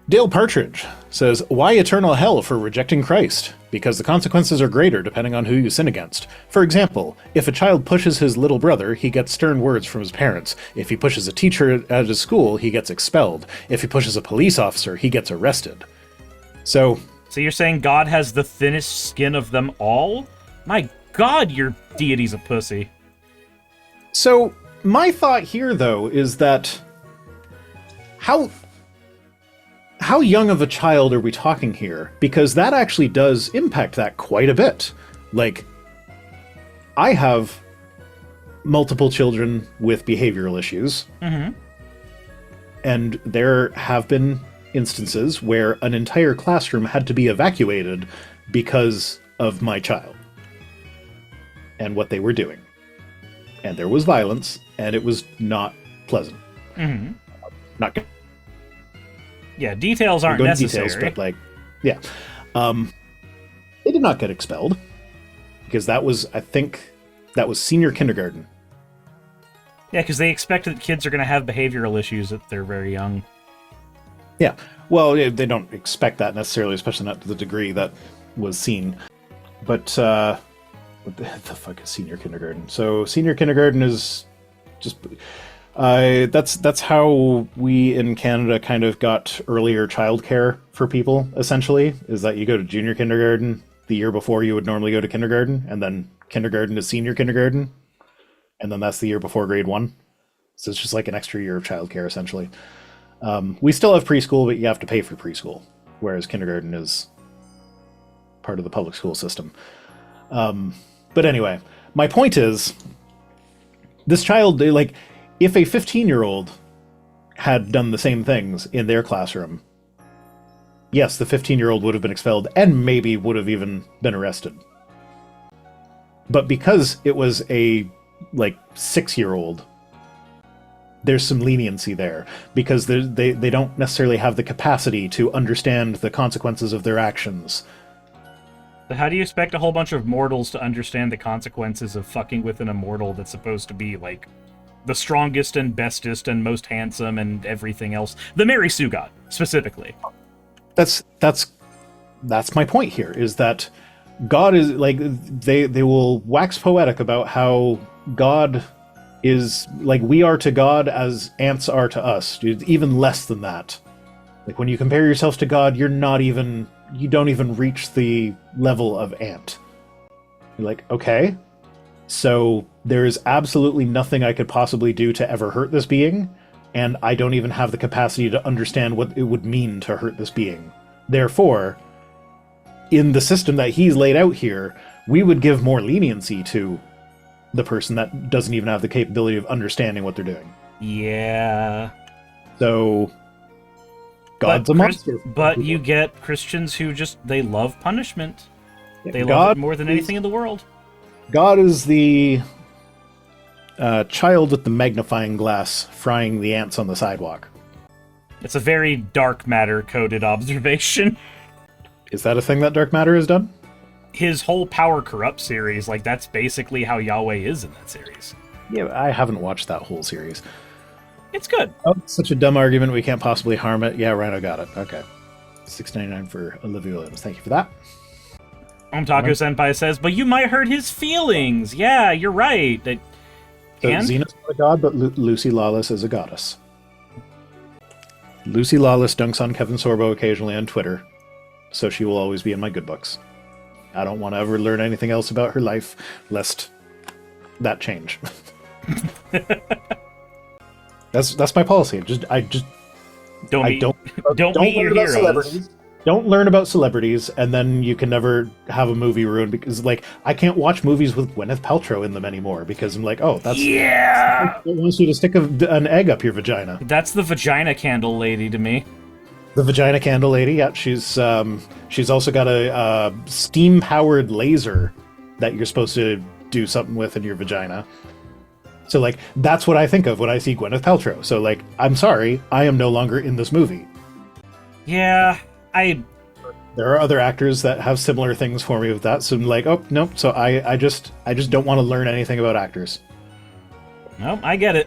Dale Partridge says, why eternal hell for rejecting Christ? Because the consequences are greater depending on who you sin against. For example, if a child pushes his little brother, he gets stern words from his parents. If he pushes a teacher at his school, he gets expelled. If he pushes a police officer, he gets arrested. So you're saying God has the thinnest skin of them all? My God, your deity's a pussy. So my thought here, though, is that how young of a child are we talking here? Because that actually does impact that quite a bit. Like, I have multiple children with behavioral issues. Mm-hmm. And there have been instances where an entire classroom had to be evacuated because of my child and what they were doing. And there was violence, and it was not pleasant. Mm-hmm. Not good. Yeah, details aren't necessary. Details, but, like, yeah. They did not get expelled, because that was, I think, that was senior kindergarten. Yeah, because they expect that kids are going to have behavioral issues if they're very young. Yeah, well, they don't expect that necessarily, especially not to the degree that was seen. But, what the fuck is senior kindergarten? So, senior kindergarten is just... that's how we in Canada kind of got earlier childcare for people, essentially, is that you go to junior kindergarten the year before you would normally go to kindergarten, and then kindergarten is senior kindergarten, and then that's the year before grade 1. So it's just like an extra year of childcare, essentially. We still have preschool, but you have to pay for preschool, whereas kindergarten is part of the public school system. But anyway, my point is, this child, if a 15-year-old had done the same things in their classroom, yes, the 15-year-old would have been expelled and maybe would have even been arrested. But because it was a, 6-year-old, there's some leniency there, because they don't necessarily have the capacity to understand the consequences of their actions. But how do you expect a whole bunch of mortals to understand the consequences of fucking with an immortal that's supposed to be, the strongest and bestest and most handsome and everything else? The Mary Sue God, specifically. That's my point here, is that God is, they will wax poetic about how God is, we are to God as ants are to us, even less than that. When you compare yourselves to God, you don't even reach the level of ant. You're like, okay, so there is absolutely nothing I could possibly do to ever hurt this being, and I don't even have the capacity to understand what it would mean to hurt this being. Therefore, in the system that he's laid out here, we would give more leniency to the person that doesn't even have the capability of understanding what they're doing. Yeah. So, God's a monster. But you get Christians who they love punishment. They love it more than anything in the world. God is the child with the magnifying glass frying the ants on the sidewalk. It's a very dark matter-coded observation. Is that a thing that Dark Matter has done? His whole Power Corrupt series, that's basically how Yahweh is in that series. Yeah, I haven't watched that whole series. It's good. Oh, such a dumb argument, we can't possibly harm it. Yeah, Rhino got it. Okay. $6.99 for Olivia Williams. Thank you for that. Taco Senpai says, but you might hurt his feelings. Yeah, you're right. So Xena's not a god, but Lucy Lawless is a goddess. Lucy Lawless dunks on Kevin Sorbo occasionally on Twitter, so she will always be in my good books. I don't want to ever learn anything else about her life, lest that change. That's my policy. Don't meet your heroes. Don't learn about celebrities, and then you can never have a movie ruined, because I can't watch movies with Gwyneth Paltrow in them anymore, because I'm like, oh, that's... Yeah! It wants you to stick an egg up your vagina. That's the vagina candle lady to me. The vagina candle lady, yeah. She's also got a steam-powered laser that you're supposed to do something with in your vagina. So, that's what I think of when I see Gwyneth Paltrow. So, I'm sorry, I am no longer in this movie. Yeah, There are other actors that have similar things for me with that, so I'm oh, nope, so I just don't want to learn anything about actors. Nope, I get it.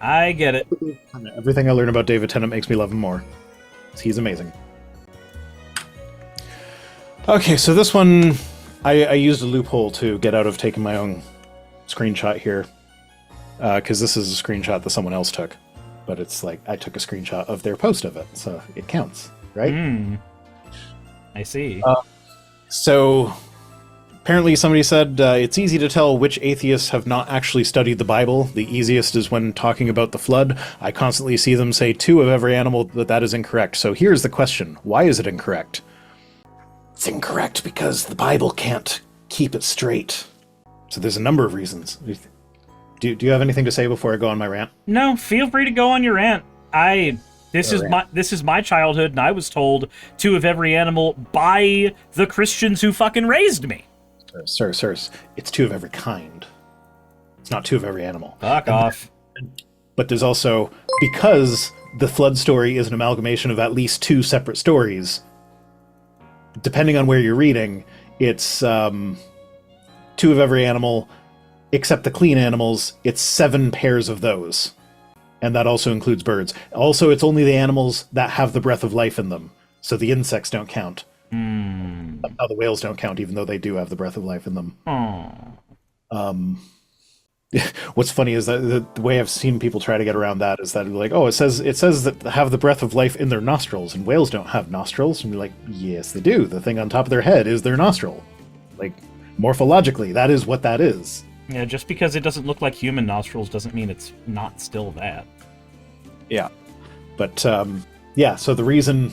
Everything I learn about David Tennant makes me love him more. He's amazing. Okay, so this one, I used a loophole to get out of taking my own screenshot here, because this is a screenshot that someone else took, but it's like I took a screenshot of their post of it, so it counts, right? I see. So apparently somebody said it's easy to tell which atheists have not actually studied the Bible. The easiest is when talking about the flood. I constantly see them say 2 of every animal, but that is incorrect. So here's the question. Why is it incorrect? It's incorrect because the Bible can't keep it straight. So there's a number of reasons. Do you have anything to say before I go on my rant? No, feel free to go on your rant. This is my childhood, and I was told 2 of every animal by the Christians who fucking raised me. Sir, it's 2 of every kind. It's not 2 of every animal. Fuck off. But there's also, because the flood story is an amalgamation of at least 2 separate stories, depending on where you're reading, it's 2 of every animal, except the clean animals, it's 7 pairs of those. And that also includes birds. Also, it's only the animals that have the breath of life in them. So the insects don't count. Somehow the whales don't count, even though they do have the breath of life in them. What's funny is that the way I've seen people try to get around that is that, like, oh, it says that they have the breath of life in their nostrils, and whales don't have nostrils. And you're like, yes, they do. The thing on top of their head is their nostril. Like, morphologically, that is what that is. Yeah, just because it doesn't look like human nostrils doesn't mean it's not still that. Yeah. But, yeah, so the reason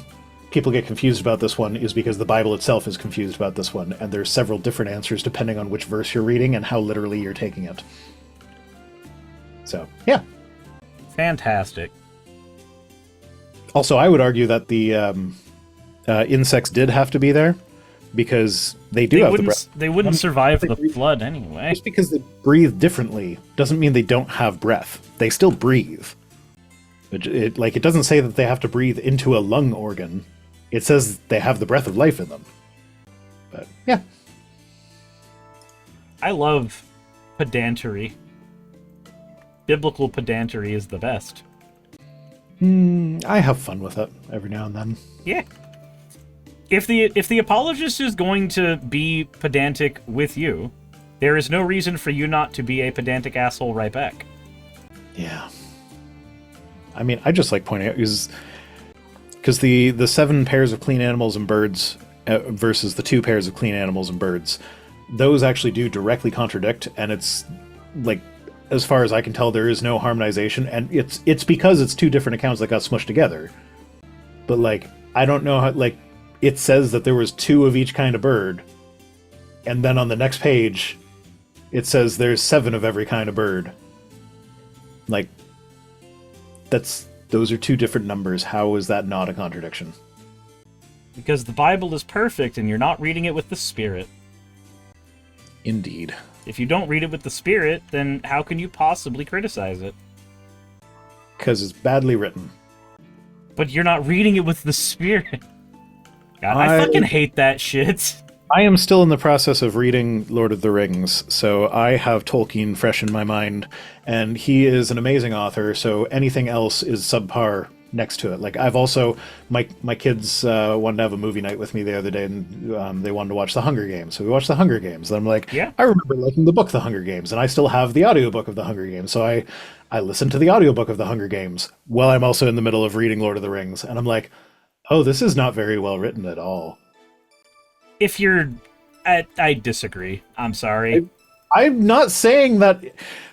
people get confused about this one is because the Bible itself is confused about this one, and there's several different answers depending on which verse you're reading and how literally you're taking it. So, yeah. Fantastic. Also, I would argue that the insects did have to be there, because they have the breath. They wouldn't survive the flood anyway. Just because they breathe differently doesn't mean they don't have breath. They still breathe. It doesn't say that they have to breathe into a lung organ. It says they have the breath of life in them. But, yeah. I love pedantery. Biblical pedantery is the best. I have fun with it every now and then. Yeah. If the apologist is going to be pedantic with you, there is no reason for you not to be a pedantic asshole right back. Yeah. I mean, I just like pointing out because the 7 pairs of clean animals and birds versus the 2 pairs of clean animals and birds, those actually do directly contradict, and it's like, as far as I can tell, there is no harmonization, and it's because it's 2 different accounts that got smushed together. But like, I don't know how, like, it says that there was 2 of each kind of bird, and then on the next page, it says there's 7 of every kind of bird. Like, those are 2 different numbers. How is that not a contradiction? Because the Bible is perfect, and you're not reading it with the Spirit. Indeed. If you don't read it with the Spirit, then how can you possibly criticize it? Because it's badly written. But you're not reading it with the Spirit. God, I fucking hate that shit. I am still in the process of reading Lord of the Rings, so I have Tolkien fresh in my mind, and he is an amazing author, so anything else is subpar next to it. Like, I've also, my kids wanted to have a movie night with me the other day, and they wanted to watch The Hunger Games, so we watched The Hunger Games, and I'm like, yeah. I remember liking the book The Hunger Games, and I still have the audiobook of The Hunger Games, so I listened to the audiobook of The Hunger Games while I'm also in the middle of reading Lord of the Rings, and I'm like, oh, this is not very well written at all. If you're... I disagree. I'm sorry. I'm not saying that...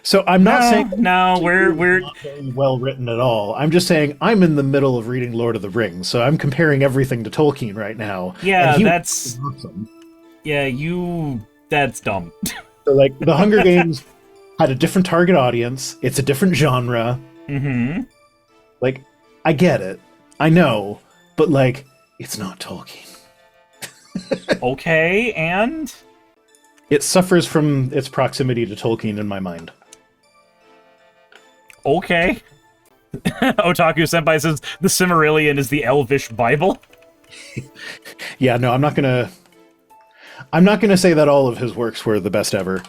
So I'm not saying... No, we're not very well written at all. I'm just saying I'm in the middle of reading Lord of the Rings, so I'm comparing everything to Tolkien right now. Yeah, that's... awesome. Yeah, that's dumb. So, like, The Hunger Games had a different target audience. It's a different genre. Mm-hmm. Like, I get it. I know. But, like, it's not Tolkien. Okay, and? It suffers from its proximity to Tolkien in my mind. Okay. Otaku Senpai says the Silmarillion is the Elvish Bible. Yeah, no, I'm not gonna say that all of his works were the best ever.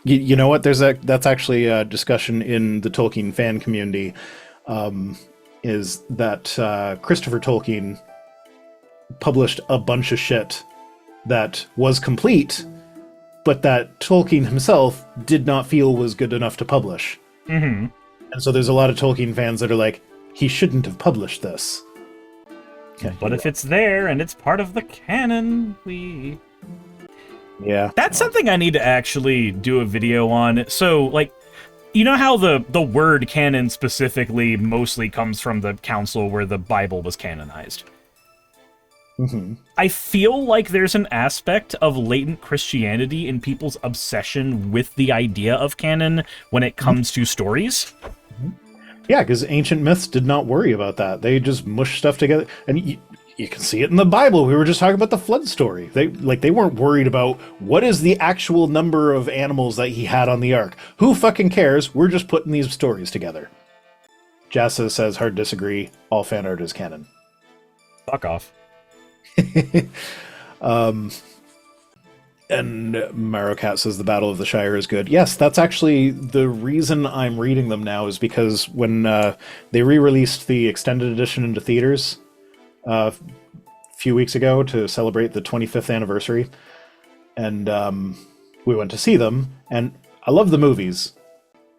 You know what? That's actually a discussion in the Tolkien fan community. is that Christopher Tolkien published a bunch of shit that was complete, but that Tolkien himself did not feel was good enough to publish. Mm-hmm. And so there's a lot of Tolkien fans that are like, he shouldn't have published this. Yeah, but if it's there and it's part of the canon, Yeah. That's something I need to actually do a video on. So, like, you know how the word canon specifically mostly comes from the council where the Bible was canonized? Mm-hmm. I feel like there's an aspect of latent Christianity in people's obsession with the idea of canon when it comes to stories. Yeah, because ancient myths did not worry about that. They just mushed stuff together. And you can see it in the Bible. We were just talking about the flood story. They weren't worried about what is the actual number of animals that he had on the ark. Who fucking cares? We're just putting these stories together. Jassa says, hard disagree. All fan art is canon. Fuck off. And Marocat says the Battle of the Shire is good. Yes, that's actually the reason I'm reading them now, is because when they re-released the extended edition into theaters a few weeks ago to celebrate the 25th anniversary, and we went to see them, and I love the movies,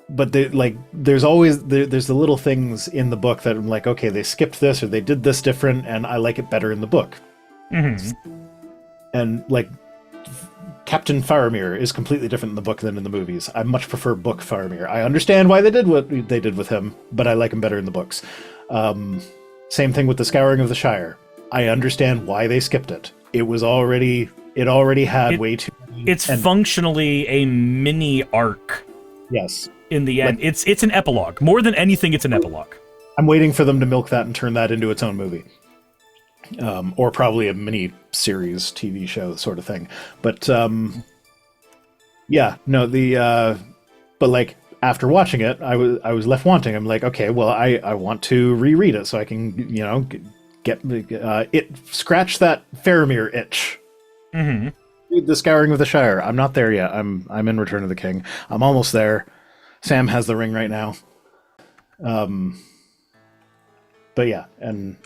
but there's always there's the little things in the book that I'm like, okay, they skipped this or they did this different, and I like it better in the book. Mm-hmm. And like Captain Faramir is completely different in the book than in the movies. I much prefer book Faramir. I understand why they did what they did with him, but I like him better in the books. Same thing with the Scouring of the Shire. I understand why they skipped it. It already had way too many. It's functionally a mini arc. Yes. In the end, it's an epilogue. More than anything, it's an epilogue. I'm waiting for them to milk that and turn that into its own movie. Or probably a mini series TV show sort of thing. But yeah, no, but like after watching it, I was left wanting. I'm like, okay, well, I want to reread it so I can, get it scratch that Faramir itch. Mm-hmm. Read the Scouring of the Shire. I'm not there yet. I'm in Return of the King. I'm almost there. Sam has the ring right now. But yeah, and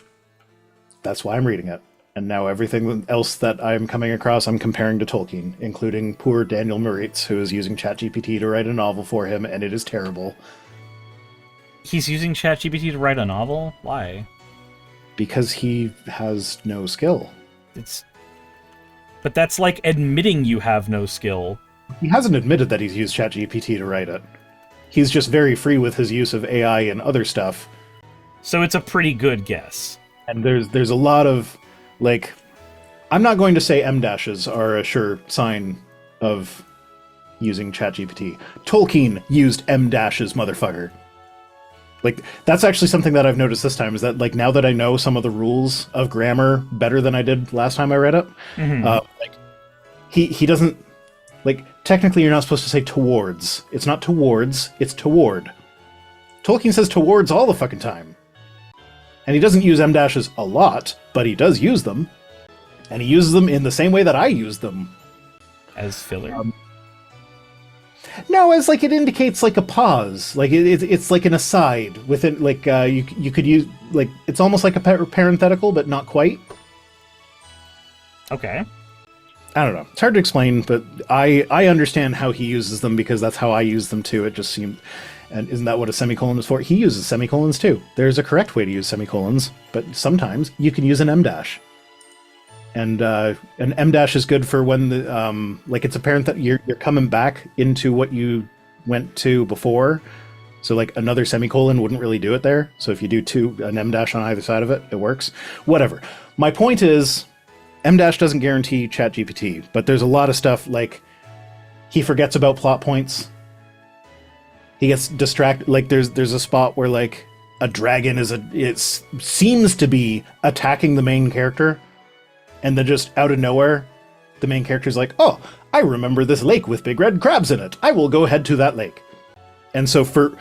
that's why I'm reading it. And now everything else that I'm coming across, I'm comparing to Tolkien, including poor Daniel Moritz, who is using ChatGPT to write a novel for him, and it is terrible. He's using ChatGPT to write a novel? Why? Because he has no skill. But that's like admitting you have no skill. He hasn't admitted that he's used ChatGPT to write it. He's just very free with his use of AI and other stuff. So it's a pretty good guess. And there's a lot of, like, I'm not going to say M dashes are a sure sign of using ChatGPT. Tolkien used M dashes, motherfucker. Like, that's actually something that I've noticed this time, is that, like, now that I know some of the rules of grammar better than I did last time I read it, like, he doesn't, like, technically you're not supposed to say towards. It's not towards, it's toward. Tolkien says towards all the fucking time. And he doesn't use M dashes a lot, but he does use them. And he uses them in the same way that I use them. As filler? No, as like it indicates like a pause. Like it's like an aside within, like you could use, like, it's almost like a parenthetical, but not quite. Okay. I don't know. It's hard to explain, but I understand how he uses them because that's how I use them too. It just seemed... And isn't that what a semicolon is for? He uses semicolons too. There's a correct way to use semicolons, but sometimes you can use an M dash. And an M dash is good for when the like it's apparent that you're coming back into what you went to before. So like another semicolon wouldn't really do it there. So if you do an M dash on either side of it, it works. Whatever. My point is, M dash doesn't guarantee ChatGPT, but there's a lot of stuff like he forgets about plot points. He gets distracted. Like there's a spot where like a dragon it seems to be attacking the main character, and then just out of nowhere, the main character's like, "Oh, I remember this lake with big red crabs in it. I will go head to that lake." And so for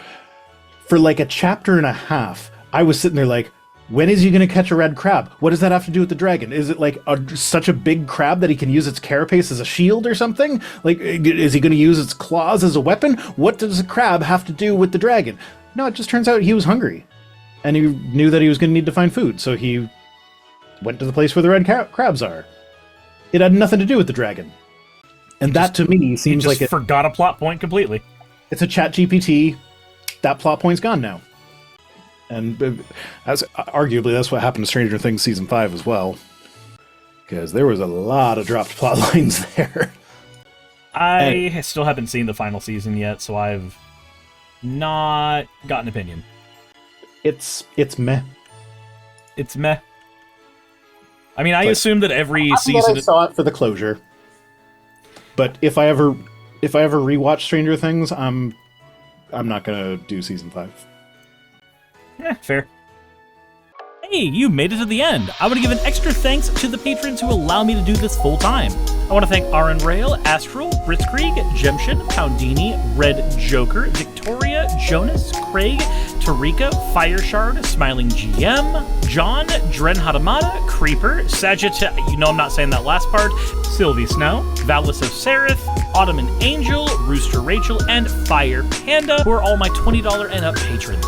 like a chapter and a half, I was sitting there like, when is he going to catch a red crab? What does that have to do with the dragon? Is it like such a big crab that he can use its carapace as a shield or something? Like, is he going to use its claws as a weapon? What does a crab have to do with the dragon? No, it just turns out he was hungry. and he knew that he was going to need to find food, so he went to the place where the red crabs are. It had nothing to do with the dragon. And that, to me, seems like it forgot a plot point completely. It's a chat GPT. That plot point's gone now. And as arguably, that's what happened to Stranger Things Season 5 as well. Because there was a lot of dropped plot lines there. I still haven't seen the final season yet, so I've not got an opinion. It's meh. It's meh. I mean, I assume that every season... I saw it for the closure. But if I ever rewatch Stranger Things, I'm not gonna do Season 5. Fair. Hey, you made it to the end. I want to give an extra thanks to the patrons who allow me to do this full time. I want to thank Aaron Rail, Astral, Britzkrieg, Jemshin, Poundini, Red Joker, Victoria, Jonas, Craig, Tarika, Fireshard, Smiling GM, John, Dren Hadamada, Creeper, Sagittarius, you know I'm not saying that last part, Sylvie Snow, Valis of Seraph, Ottoman Angel, Rooster Rachel, and Fire Panda, who are all my $20 and up patrons.